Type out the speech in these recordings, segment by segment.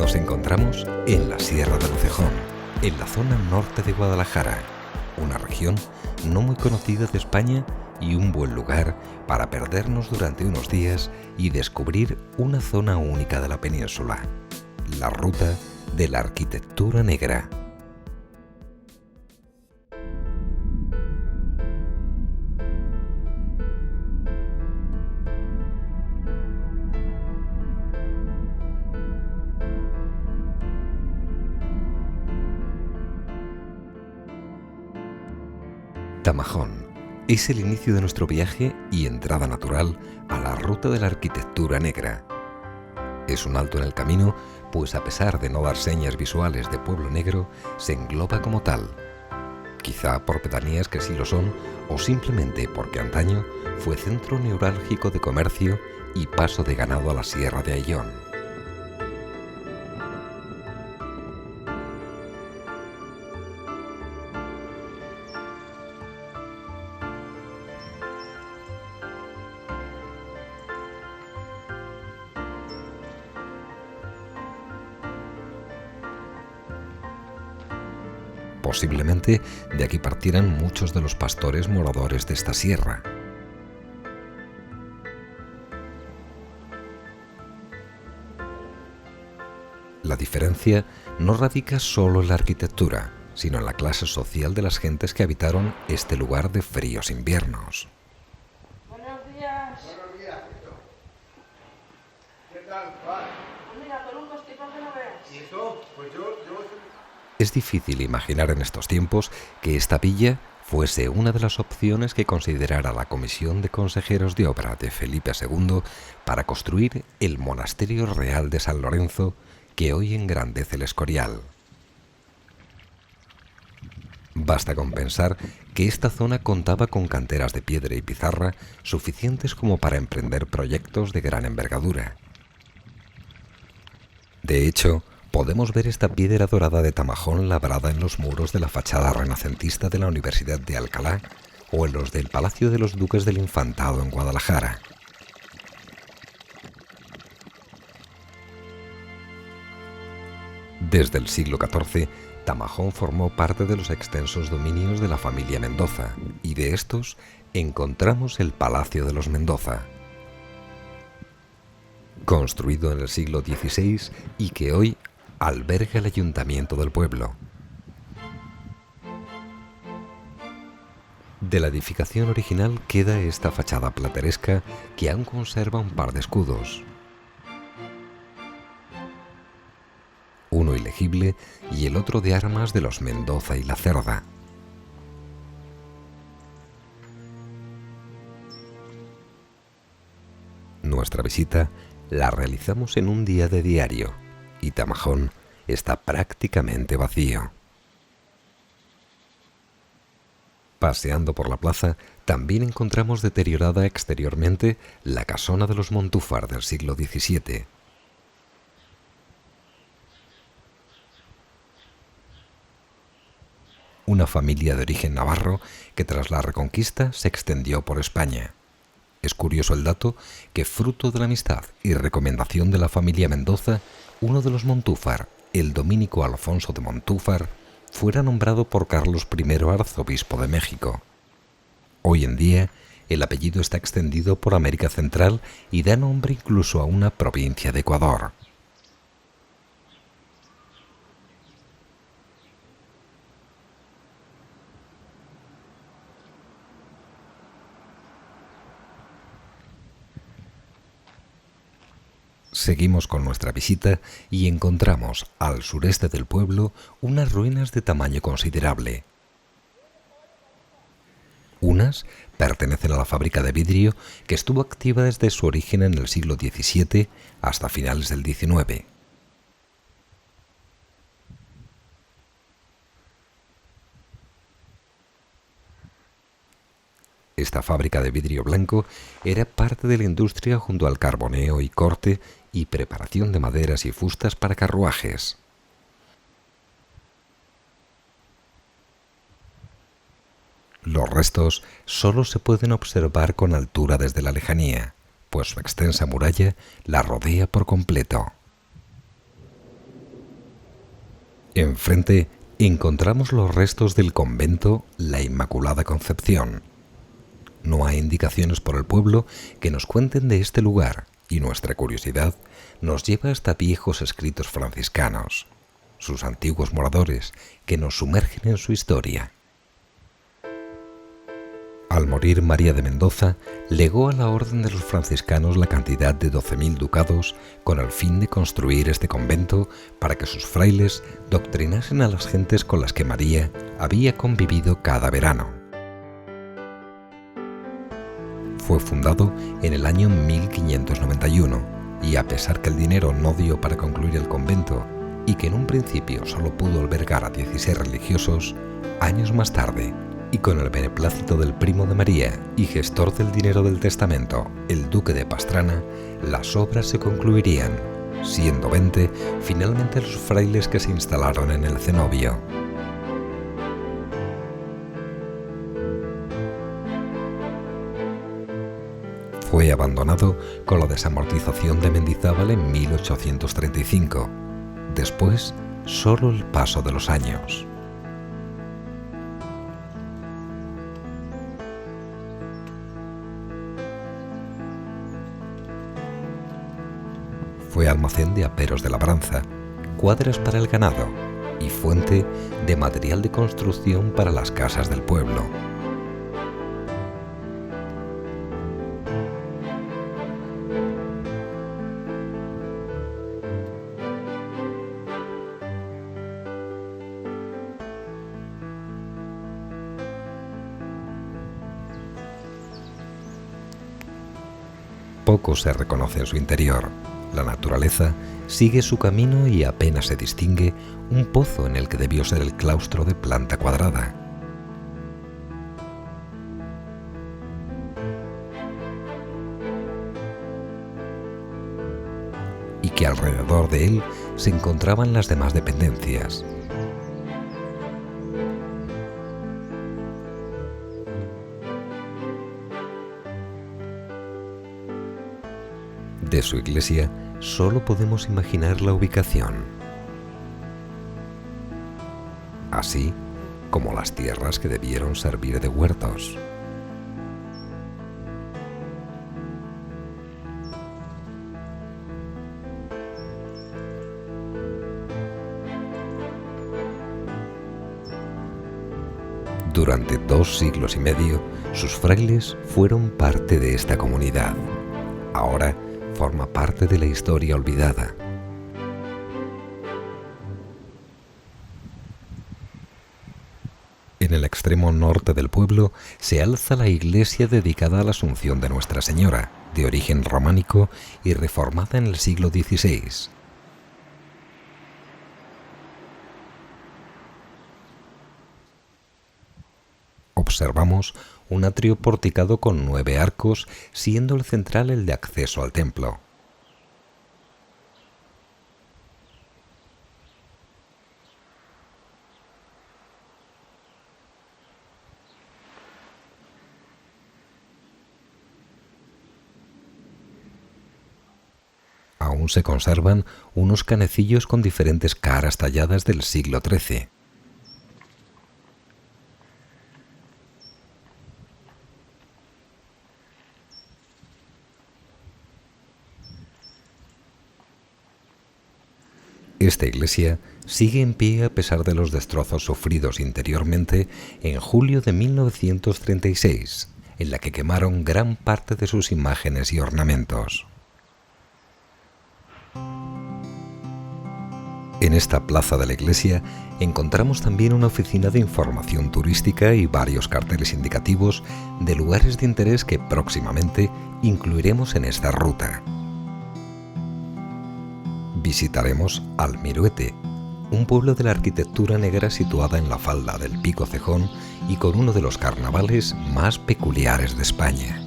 Nos encontramos en la Sierra de Lucejón, en la zona norte de Guadalajara, una región no muy conocida de España y un buen lugar para perdernos durante unos días y descubrir una zona única de la península, la ruta de la arquitectura negra. Tamajón es el inicio de nuestro viaje y entrada natural a la ruta de la arquitectura negra. Es un alto en el camino, pues a pesar de no dar señas visuales de pueblo negro, se engloba como tal. Quizá por pedanías que sí lo son, o simplemente porque antaño fue centro neurálgico de comercio y paso de ganado a la Sierra de Ayllón. Posiblemente de aquí partieran muchos de los pastores moradores de esta sierra. La diferencia no radica solo en la arquitectura, sino en la clase social de las gentes que habitaron este lugar de fríos inviernos. Buenos días. Buenos días, Cristo. ¿Qué tal? Va. Pues mira, con un constipado que no veas. ¿Y eso? Pues yo... Es difícil imaginar en estos tiempos que esta villa fuese una de las opciones que considerara la Comisión de Consejeros de Obra de Felipe II para construir el Monasterio Real de San Lorenzo que hoy engrandece el Escorial. Basta con pensar que esta zona contaba con canteras de piedra y pizarra suficientes como para emprender proyectos de gran envergadura. De hecho, podemos ver esta piedra dorada de Tamajón labrada en los muros de la fachada renacentista de la Universidad de Alcalá o en los del Palacio de los Duques del Infantado en Guadalajara. Desde el siglo XIV, Tamajón formó parte de los extensos dominios de la familia Mendoza, y de estos encontramos el Palacio de los Mendoza, construido en el siglo XVI y que hoy alberga el ayuntamiento del pueblo. De la edificación original queda esta fachada plateresca que aún conserva un par de escudos, uno ilegible y el otro de armas de los Mendoza y la Cerda. Nuestra visita la realizamos en un día de diario y Tamajón está prácticamente vacío. Paseando por la plaza, también encontramos deteriorada exteriormente la casona de los Montúfar del siglo XVII. Una familia de origen navarro que tras la Reconquista se extendió por España. Es curioso el dato que, fruto de la amistad y recomendación de la familia Mendoza, uno de los Montúfar, el dominico Alfonso de Montúfar, fuera nombrado por Carlos I arzobispo de México. Hoy en día, el apellido está extendido por América Central y da nombre incluso a una provincia de Ecuador. Seguimos con nuestra visita y encontramos al sureste del pueblo unas ruinas de tamaño considerable. Unas pertenecen a la fábrica de vidrio que estuvo activa desde su origen en el siglo XVII hasta finales del XIX. Esta fábrica de vidrio blanco era parte de la industria junto al carboneo y corte y preparación de maderas y fustas para carruajes. Los restos solo se pueden observar con altura desde la lejanía, pues su extensa muralla la rodea por completo. Enfrente encontramos los restos del convento La Inmaculada Concepción. No hay indicaciones por el pueblo que nos cuenten de este lugar y nuestra curiosidad nos lleva hasta viejos escritos franciscanos, sus antiguos moradores, que nos sumergen en su historia. Al morir María de Mendoza, legó a la orden de los franciscanos la cantidad de 12.000 ducados con el fin de construir este convento para que sus frailes doctrinasen a las gentes con las que María había convivido cada verano. Fue fundado en el año 1591 y a pesar que el dinero no dio para concluir el convento y que en un principio solo pudo albergar a 16 religiosos, años más tarde, y con el beneplácito del primo de María y gestor del dinero del testamento, el duque de Pastrana, las obras se concluirían, siendo 20 finalmente los frailes que se instalaron en el cenobio. Fue abandonado con la desamortización de Mendizábal en 1835. Después, solo el paso de los años. Fue almacén de aperos de labranza, cuadras para el ganado y fuente de material de construcción para las casas del pueblo. Poco se reconoce en su interior. La naturaleza sigue su camino y apenas se distingue un pozo en el que debió ser el claustro de planta cuadrada. Y que alrededor de él se encontraban las demás dependencias. De su iglesia solo podemos imaginar la ubicación, así como las tierras que debieron servir de huertos. Durante 2 siglos y medio, sus frailes fueron parte de esta comunidad. Ahora forma parte de la historia olvidada. En el extremo norte del pueblo se alza la iglesia dedicada a la Asunción de Nuestra Señora, de origen románico y reformada en el siglo XVI. Observamos un atrio porticado con 9 arcos, siendo el central el de acceso al templo. Aún se conservan unos canecillos con diferentes caras talladas del siglo XIII. Esta iglesia sigue en pie a pesar de los destrozos sufridos interiormente en julio de 1936, en la que quemaron gran parte de sus imágenes y ornamentos. En esta plaza de la iglesia encontramos también una oficina de información turística y varios carteles indicativos de lugares de interés que próximamente incluiremos en esta ruta. Visitaremos Almiruete, un pueblo de la arquitectura negra situada en la falda del Pico Cejón y con uno de los carnavales más peculiares de España.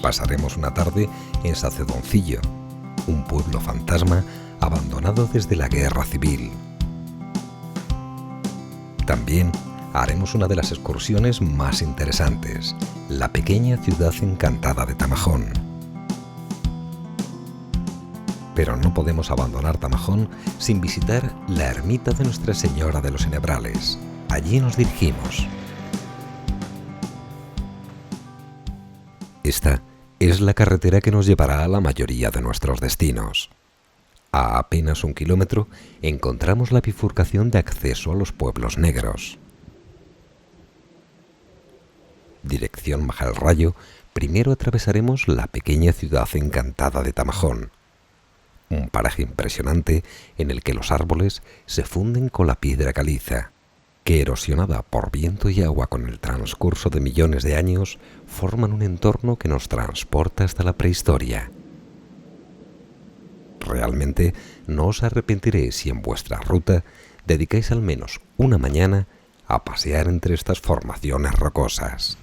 Pasaremos una tarde en Sacedoncillo, un pueblo fantasma abandonado desde la Guerra Civil. También haremos una de las excursiones más interesantes, la pequeña ciudad encantada de Tamajón. Pero no podemos abandonar Tamajón sin visitar la ermita de Nuestra Señora de los Enebrales. Allí nos dirigimos. Esta es la carretera que nos llevará a la mayoría de nuestros destinos. A apenas 1 kilómetro encontramos la bifurcación de acceso a los pueblos negros. Dirección Majalrayo, primero atravesaremos la pequeña ciudad encantada de Tamajón. Un paraje impresionante en el que los árboles se funden con la piedra caliza, que erosionada por viento y agua con el transcurso de millones de años, forman un entorno que nos transporta hasta la prehistoria. Realmente no os arrepentiréis si en vuestra ruta dedicáis al menos una mañana a pasear entre estas formaciones rocosas.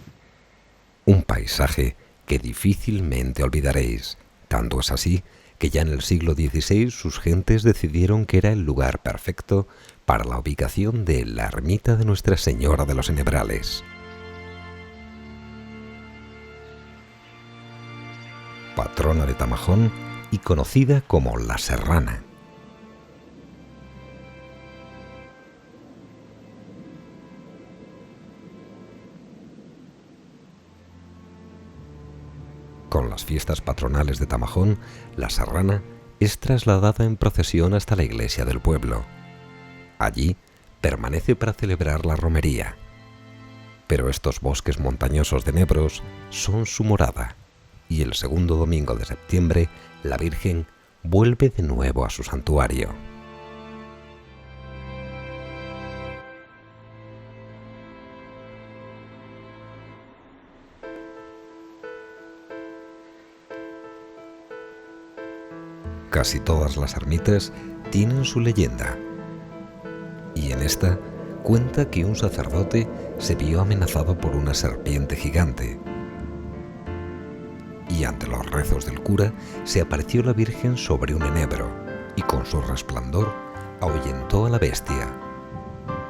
Un paisaje que difícilmente olvidaréis, tanto es así que ya en el siglo XVI sus gentes decidieron que era el lugar perfecto para la ubicación de la ermita de Nuestra Señora de los Enebrales. Patrona de Tamajón y conocida como La Serrana. Con las fiestas patronales de Tamajón, La Serrana es trasladada en procesión hasta la iglesia del pueblo. Allí permanece para celebrar la romería. Pero estos bosques montañosos de enebros son su morada, y el segundo domingo de septiembre la Virgen vuelve de nuevo a su santuario. Casi todas las ermitas tienen su leyenda, y en esta cuenta que un sacerdote se vio amenazado por una serpiente gigante, y ante los rezos del cura se apareció la Virgen sobre un enebro, y con su resplandor ahuyentó a la bestia.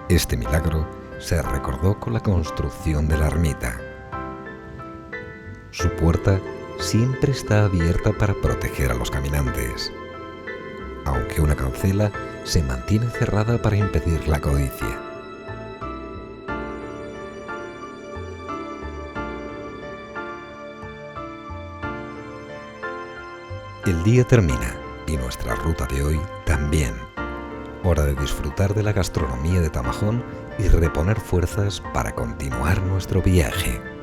Este milagro se recordó con la construcción de la ermita. Su puerta siempre está abierta para proteger a los caminantes, aunque una cancela se mantiene cerrada para impedir la codicia. El día termina y nuestra ruta de hoy también. Hora de disfrutar de la gastronomía de Tamajón y reponer fuerzas para continuar nuestro viaje.